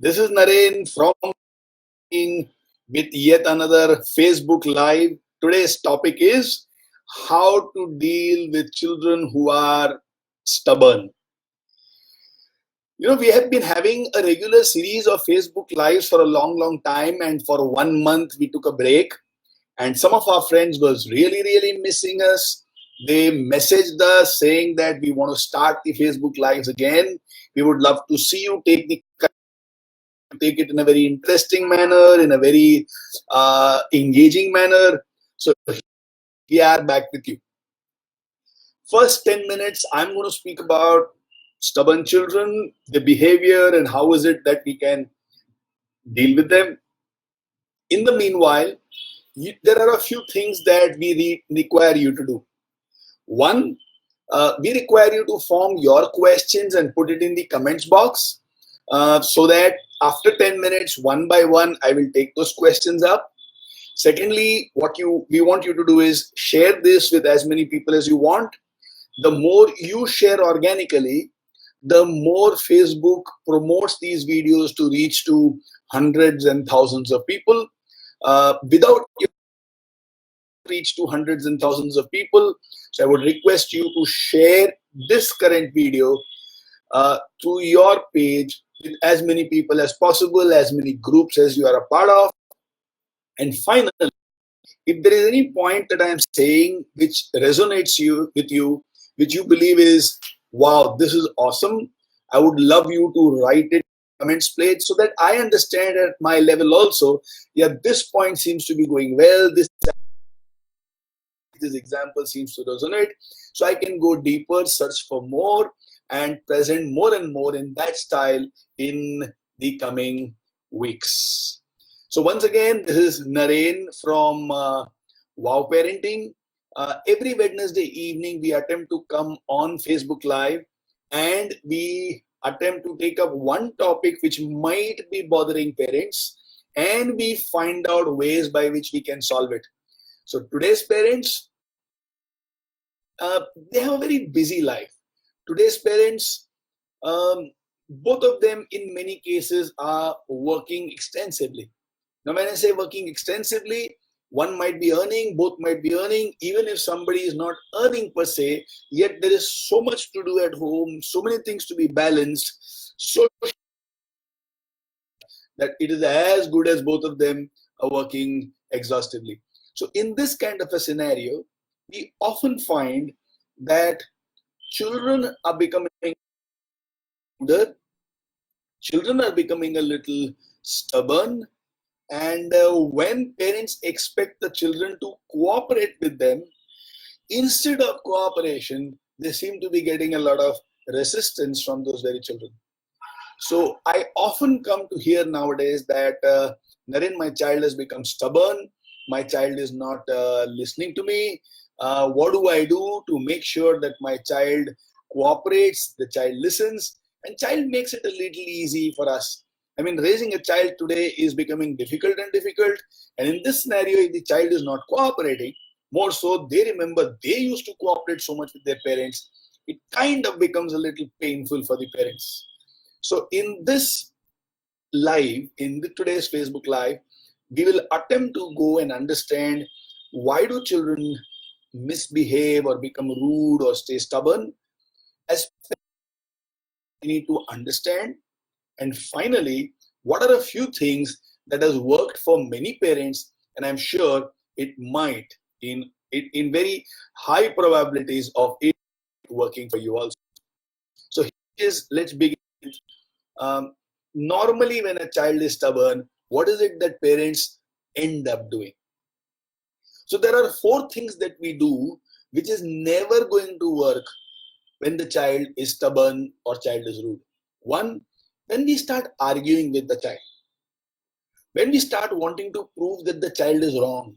This is Naren from with yet another Facebook Live. Today's topic is how to deal with children who are stubborn. We have been having a regular series of Facebook Lives for a long time, and for 1 month we took a break. And some of our friends was really missing us. They messaged us saying that we want to start the Facebook Lives again. We would love to see you take it in a very interesting manner, in a very engaging manner. So we are back with you. First 10 minutes, I'm going to speak about stubborn children, the behavior, and how is it that we can deal with them. In the meanwhile, there are a few things that we require you to do. One, we require you to form your questions and put it in the comments box so that after 10 minutes, one by one, I will take those questions up. Secondly, we want you to do is share this with as many people as you want. The more you share organically, the more Facebook promotes these videos to reach to hundreds and thousands of people. Without reach to hundreds and thousands of people, so I would request you to share this current video to your page with as many people as possible, as many groups as you are a part of. And finally, if there is any point that I am saying which resonates with you, which you believe is, wow, this is awesome, I would love you to write it in the comments page so that I understand at my level also, yeah, this point seems to be going well, this example seems to resonate. So I can go deeper, search for more, and present more and more in that style in the coming weeks. So once again, this is Naren from Wow Parenting. Every Wednesday evening, we attempt to come on Facebook Live and we attempt to take up one topic which might be bothering parents, and we find out ways by which we can solve it. So today's parents, they have a very busy life. Today's parents, both of them in many cases are working extensively. Now, when I say working extensively, one might be earning, both might be earning. Even if somebody is not earning per se, yet there is so much to do at home, so many things to be balanced, so that it is as good as both of them are working exhaustively. So in this kind of a scenario, we often find that children are becoming older, children are becoming a little stubborn, and when parents expect the children to cooperate with them, instead of cooperation, they seem to be getting a lot of resistance from those very children. So I often come to hear nowadays that, Naren, my child has become stubborn, my child is not listening to me. What do I do to make sure that my child cooperates, the child listens, and child makes it a little easy for us? I mean, raising a child today is becoming difficult and difficult. And in this scenario, if the child is not cooperating, more so, they remember they used to cooperate so much with their parents, it kind of becomes a little painful for the parents. So in this live, in today's Facebook Live, we will attempt to go and understand why do children misbehave or become rude or stay stubborn. As we need to understand. And finally, what are a few things that has worked for many parents, and I'm sure it might in very high probabilities of it working for you also. So let's begin. Normally when a child is stubborn, what is it that parents end up doing? So there are 4 things that we do which is never going to work when the child is stubborn or child is rude. One, when we start arguing with the child, when we start wanting to prove that the child is wrong,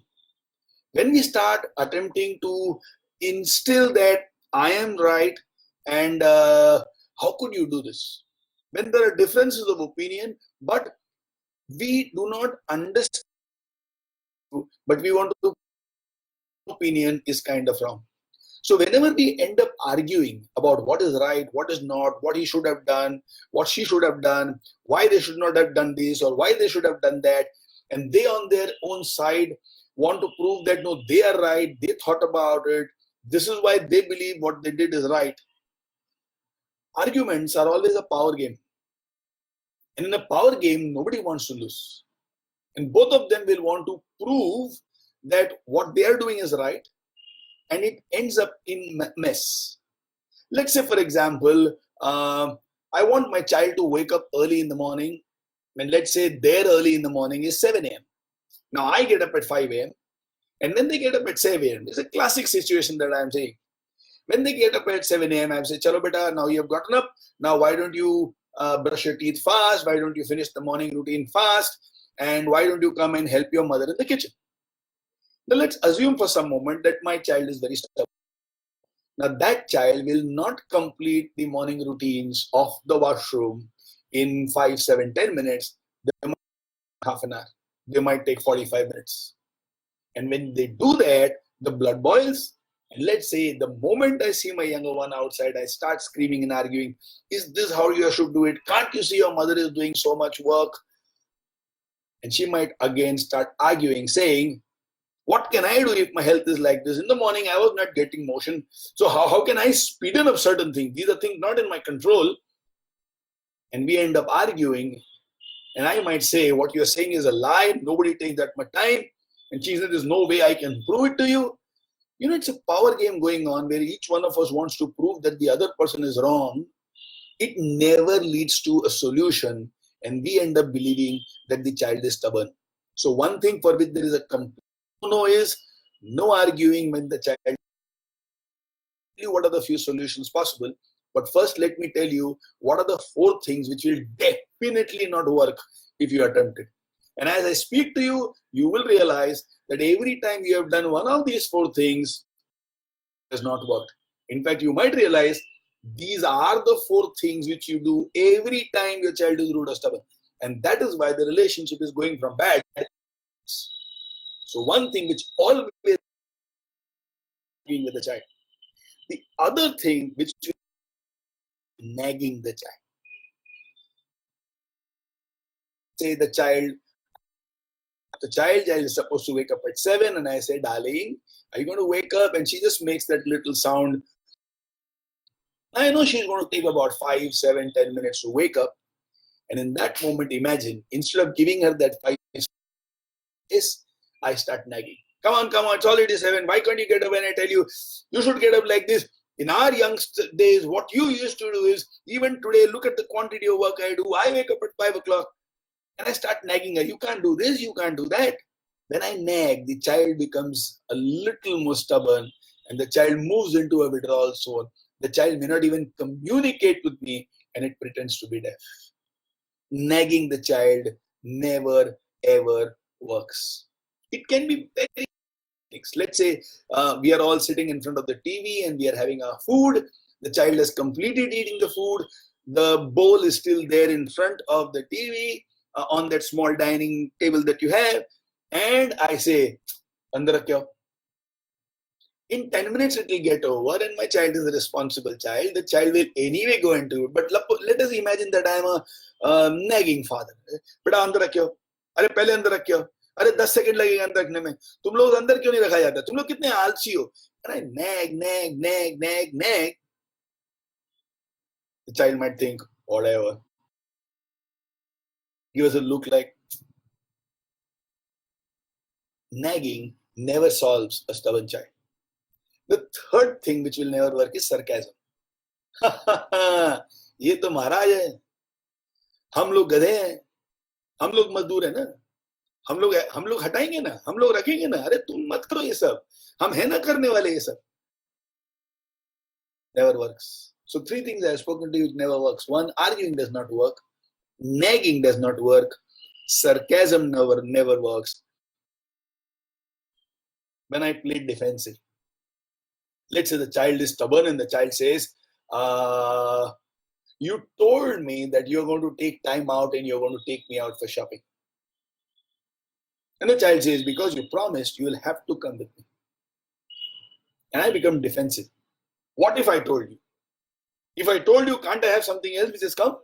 when we start attempting to instill that I am right and how could you do this? When there are differences of opinion, but we do not understand, but we want to opinion is kind of wrong. So whenever we end up arguing about what is right, what is not, what he should have done, what she should have done, why they should not have done this or why they should have done that, and they on their own side want to prove that no, they are right, they thought about it, this is why they believe what they did is right. Arguments are always a power game. And in a power game, nobody wants to lose. And both of them will want to prove that what they are doing is right, and it ends up in mess. Let's say, for example, I want my child to wake up early in the morning, and let's say their early in the morning is 7 a.m. Now I get up at 5 a.m. and then they get up at 7 a.m. It's a classic situation that I'm saying. When they get up at 7 a.m., I say, Chalo beta, now you have gotten up. Now why don't you brush your teeth fast? Why don't you finish the morning routine fast? And why don't you come and help your mother in the kitchen? Now let's assume for some moment that my child is very stubborn. Now that child will not complete the morning routines of the washroom in 5, 7, 10 minutes. They might take half an hour. They might take 45 minutes. And when they do that, the blood boils. And let's say the moment I see my younger one outside, I start screaming and arguing, is this how you should do it? Can't you see your mother is doing so much work? And she might again start arguing, saying, what can I do if my health is like this? In the morning, I was not getting motion. So how can I speed up certain things? These are things not in my control. And we end up arguing. And I might say, what you're saying is a lie. Nobody takes that much time. And she said, there's no way I can prove it to you. You know, it's a power game going on where each one of us wants to prove that the other person is wrong. It never leads to a solution. And we end up believing that the child is stubborn. So one thing for which there is a complete no is no arguing when the child. What are the few solutions possible? But first, let me tell you what are the 4 things which will definitely not work if you attempt it. And as I speak to you, you will realize that every time you have done one of these 4 things, it has not worked. In fact, you might realize these are the 4 things which you do every time your child is rude or stubborn. And that is why the relationship is going from bad. So one thing which always being with the child. The other thing which is nagging the child. Say the child is supposed to wake up at 7 and I say, darling, are you going to wake up? And she just makes that little sound. I know she's going to take about 5, 7, 10 minutes to wake up. And in that moment, imagine, instead of giving her that 5 minutes, I start nagging. Come on, it's already 7. Why can't you get up when I tell you, you should get up like this? In our young days, what you used to do is, even today, look at the quantity of work I do. I wake up at 5 o'clock and I start nagging her. You can't do this, you can't do that. When I nag, the child becomes a little more stubborn and the child moves into a withdrawal zone. The child may not even communicate with me and it pretends to be deaf. Nagging the child never ever works. It can be very. Let's say we are all sitting in front of the TV and we are having our food. The child has completed eating the food. The bowl is still there in front of the TV on that small dining table that you have. And I say, Andar rakho. In 10 minutes it will get over and my child is a responsible child. The child will anyway go into it. But let us imagine that I am a nagging father. Beta andar rakho. Are pehle andar rakho. अरे 10 second लगेगा अंदर रखने में तुम लोग अंदर क्यों नहीं रखा जाता तुम लोग कितने आलसी हो अरे nag the child might think whatever give us a look like nagging never solves a stubborn child. The third thing which will never work is sarcasm. ये तो महाराज है हम लोग गधे हैं हम लोग मजदूर है ना हम लोग हटाएंगे ना हम लोग रखेंगे ना अरे तुम मत करो ये सब हम है ना करने वाले ये सब never works. So 3 things I have spoken to you it never works. 1, arguing does not work. Nagging does not work. Sarcasm never works. When I plead defensive, let's say the child is stubborn and the child says, you told me that you're going to take time out and you're going to take me out for shopping. And the child says, because you promised, you will have to come with me. and I become defensive. What if I told you? If I told you, can't I have something else which has come?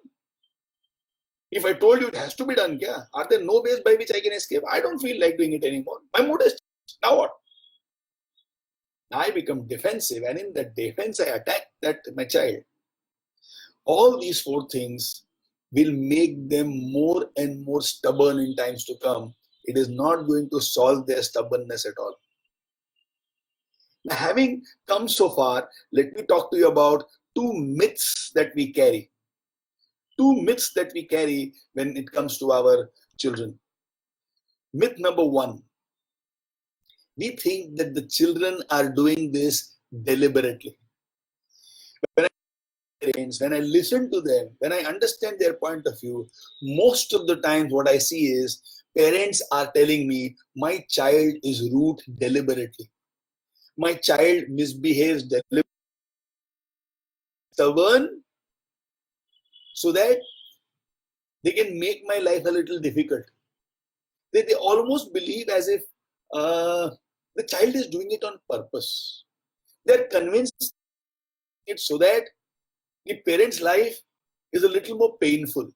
If I told you it has to be done, yeah, are there no ways by which I can escape? I don't feel like doing it anymore. My mood is changed. Now what? I become defensive, and in that defense, I attack my child. All these four things will make them more and more stubborn in times to come. It is not going to solve their stubbornness at all. Now, having come so far, let me talk to you about two myths that we carry. Two myths that we carry when it comes to our children. Myth number one, we think that the children are doing this deliberately. When I listen to them, when I understand their point of view, most of the times what I see is parents are telling me my child is rude deliberately. My child misbehaves deliberately, stubborn, so that they can make my life a little difficult. They almost believe as if the child is doing it on purpose. They're convinced it so that the parent's life is a little more painful.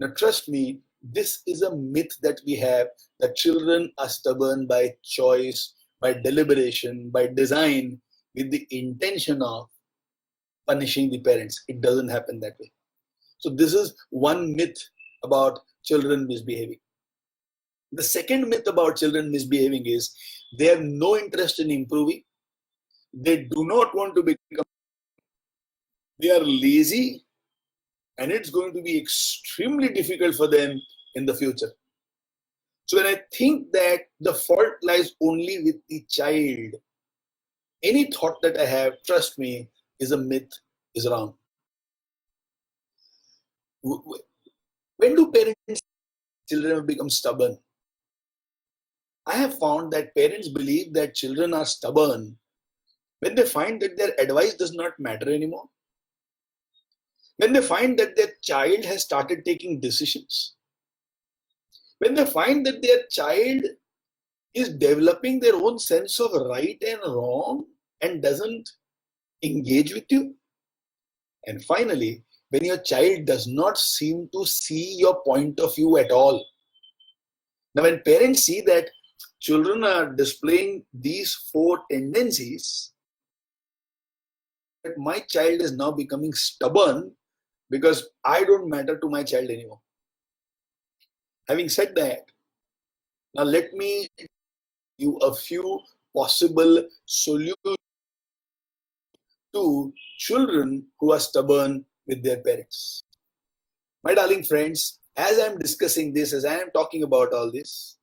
Now, trust me, this is a myth that we have, that children are stubborn by choice, by deliberation, by design, with the intention of punishing the parents. It doesn't happen that way. So, this is one myth about children misbehaving. The second myth about children misbehaving is they have no interest in improving. They do not want to become, they are lazy, and it's going to be extremely difficult for them in the future. So when I think that the fault lies only with the child, any thought that I have, trust me, is a myth, is wrong. When do parents, children have become stubborn? I have found that parents believe that children are stubborn when they find that their advice does not matter anymore. When they find that their child has started taking decisions. When they find that their child is developing their own sense of right and wrong and doesn't engage with you. And finally, when your child does not seem to see your point of view at all. Now, when parents see that children are displaying these four tendencies, that my child is now becoming stubborn because I don't matter to my child anymore. Having said that, now let me give you a few possible solutions to children who are stubborn with their parents. My darling friends, as I am discussing this, as I am talking about all this,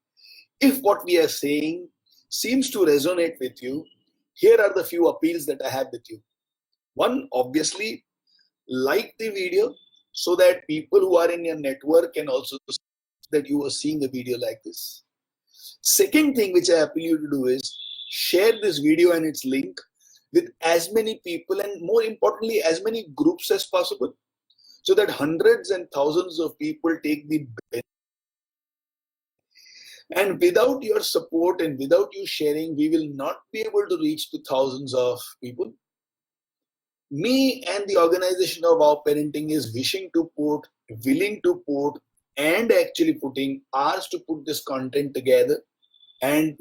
if what we are saying seems to resonate with you, here are the few appeals that I have with you. One, obviously, like the video so that people who are in your network can also see that you are seeing a video like this. Second thing which I appeal you to do is share this video and its link with as many people, and more importantly, as many groups as possible, so that hundreds and thousands of people take the benefit. And without your support and without you sharing, we will not be able to reach to thousands of people. Me and the organization of Our Parenting is willing to put, and actually putting hours to put this content together and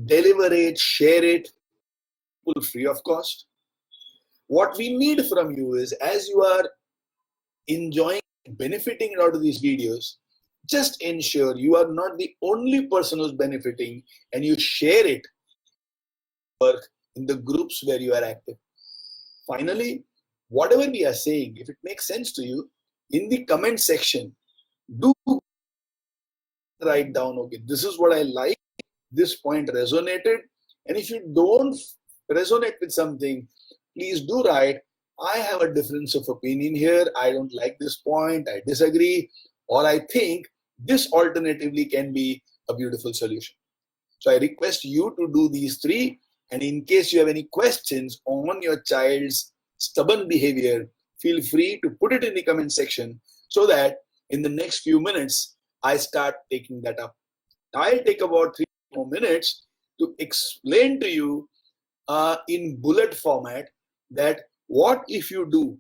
deliver it, share it, free of cost. What we need from you is, as you are enjoying, benefiting out of these videos, just ensure you are not the only person who's benefiting, and you share it in the groups where you are active. Finally, whatever we are saying, if it makes sense to you, in the comment section, do write down, okay, this is what I like, this point resonated, and if you don't resonate with something, please do write, I have a difference of opinion here, I don't like this point, I disagree, or I think this alternatively can be a beautiful solution. So I request you to do these three, and in case you have any questions on your child's stubborn behavior, feel free to put it in the comment section so that in the next few minutes, I start taking that up. I'll take about 3 more minutes to explain to you in bullet format that what if you do,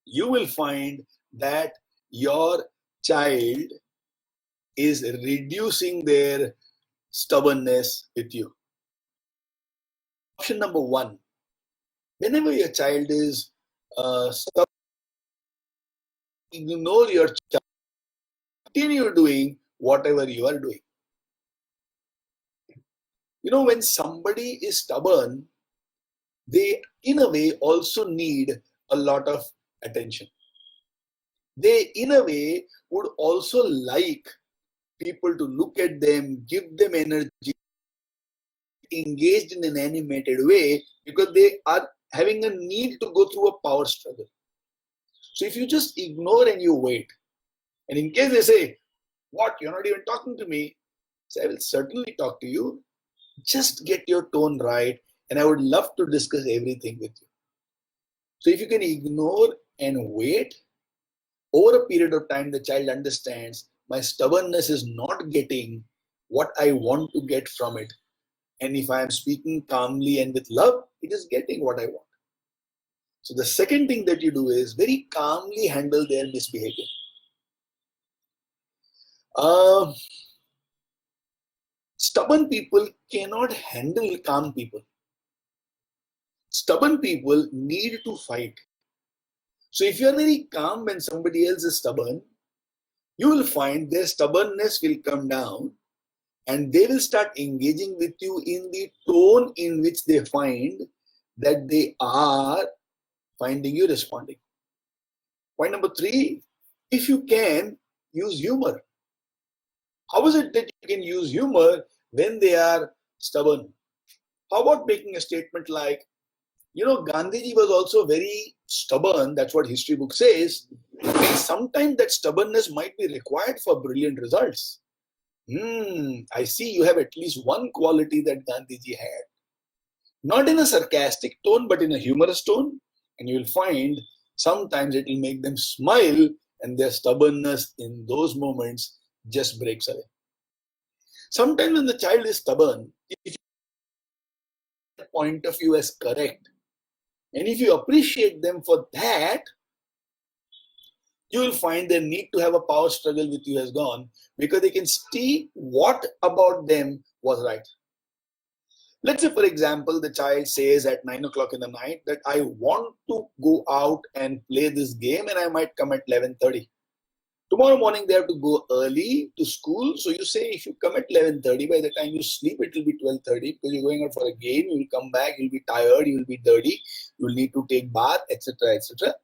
you will find that your child is reducing their stubbornness with you. Option number one, whenever your child is stubborn, ignore your child, continue doing whatever you are doing. You know, when somebody is stubborn, they, in a way, also need a lot of attention. They, in a way, would also like people to look at them, give them energy, engaged in an animated way because they are having a need to go through a power struggle. So if you just ignore and you wait, and in case they say, "What, you're not even talking to me?" So I will certainly talk to you. Just get your tone right, and I would love to discuss everything with you. So if you can ignore and wait, over a period of time, the child understands my stubbornness is not getting what I want to get from it. And if I am speaking calmly and with love, it is getting what I want. So the second thing that you do is very calmly handle their misbehavior. Uh, Stubborn people cannot handle calm people. Stubborn people need to fight. So if you are very calm when somebody else is stubborn, you will find their stubbornness will come down and they will start engaging with you in the tone in which they find that they are finding you responding. Point number three, if you can, use humor. How is it that you can use humor when they are stubborn? How about making a statement like, you know, Gandhiji was also very stubborn, that's what history book says. Sometimes that stubbornness might be required for brilliant results. I see you have at least one quality that Gandhiji had. Not in a sarcastic tone, but in a humorous tone. And you'll find sometimes it will make them smile and their stubbornness in those moments just breaks away. Sometimes when the child is stubborn, if you point of view as correct, and if you appreciate them for that, you will find their need to have a power struggle with you has gone because they can see what about them was right. Let's say, for example, the child says at 9 o'clock in the night that I want to go out and play this game and I might come at 11:30. Tomorrow morning they have to go early to school. So you say if you come at 11:30, by the time you sleep, it will be 12:30 because you're going out for a game. You will come back, you'll be tired, you will be dirty, you will need to take bath, etc., etc.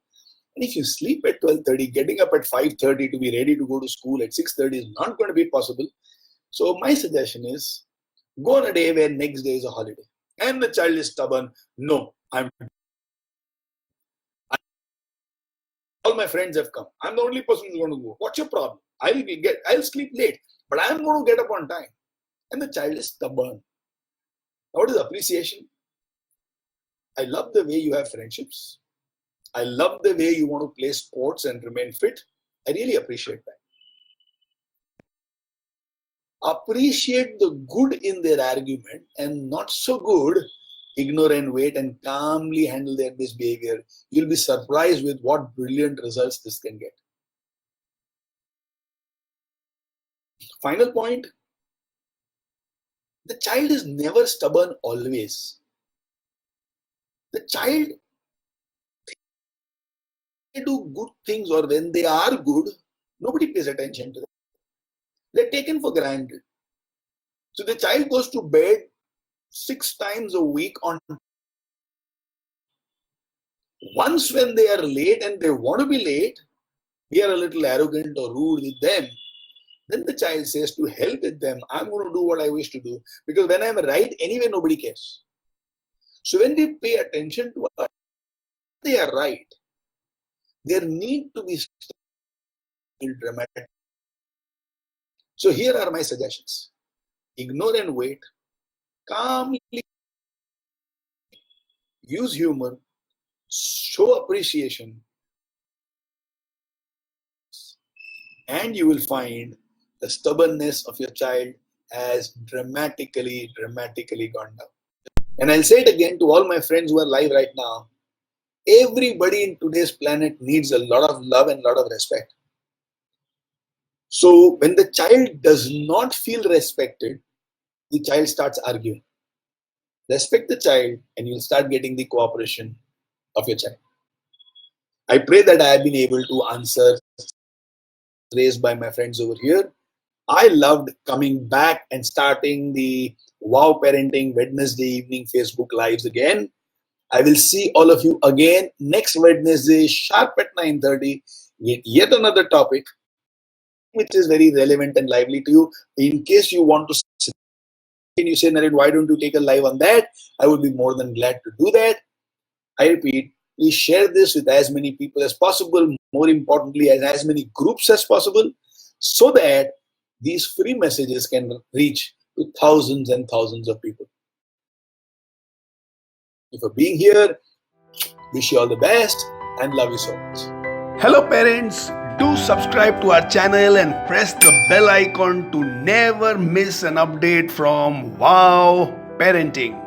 And if you sleep at 12:30, getting up at 5:30 to be ready to go to school at 6:30 is not going to be possible. So my suggestion is go on a day where next day is a holiday. And the child is stubborn. No, all my friends have come. I'm the only person who's going to go. What's your problem? I'll sleep late, but I'm going to get up on time. And the child is stubborn. Now, what is appreciation? I love the way you have friendships. I love the way you want to play sports and remain fit. I really appreciate that. Appreciate the good in their argument and not so good, ignore and wait and calmly handle their misbehavior. You'll be surprised with what brilliant results this can get. Final point, the child is never stubborn always. The child, they do good things or when they are good, nobody pays attention to them. They're taken for granted. So the child goes to bed 6 times a week on. Once when they are late and they want to be late, we are a little arrogant or rude with them. Then the child says to hell with them, I'm going to do what I wish to do. Because when I'm right, anyway, nobody cares. So when we pay attention to what they are right, there need to be dramatic. So here are my suggestions. Ignore and wait. Calmly use humor. Show appreciation. And you will find the stubbornness of your child has dramatically gone down. And I'll say it again to all my friends who are live right now. Everybody in today's planet needs a lot of love and a lot of respect. So when the child does not feel respected, the child starts arguing. Respect the child and you'll start getting the cooperation of your child. I pray that I have been able to answer raised by my friends over here. I loved coming back and starting the Wow Parenting Wednesday evening Facebook Lives again. I will see all of you again next Wednesday sharp at 9:30 with yet another topic which is very relevant and lively to you. In case you want to can you say, Naren, why don't you take a live on that? I would be more than glad to do that. I repeat, please share this with as many people as possible, more importantly, as many groups as possible, so that these free messages can reach to thousands and thousands of people. Thank you for being here. Wish you all the best and love you so much. Hello, parents. Do subscribe to our channel and press the bell icon to never miss an update from Wow Parenting.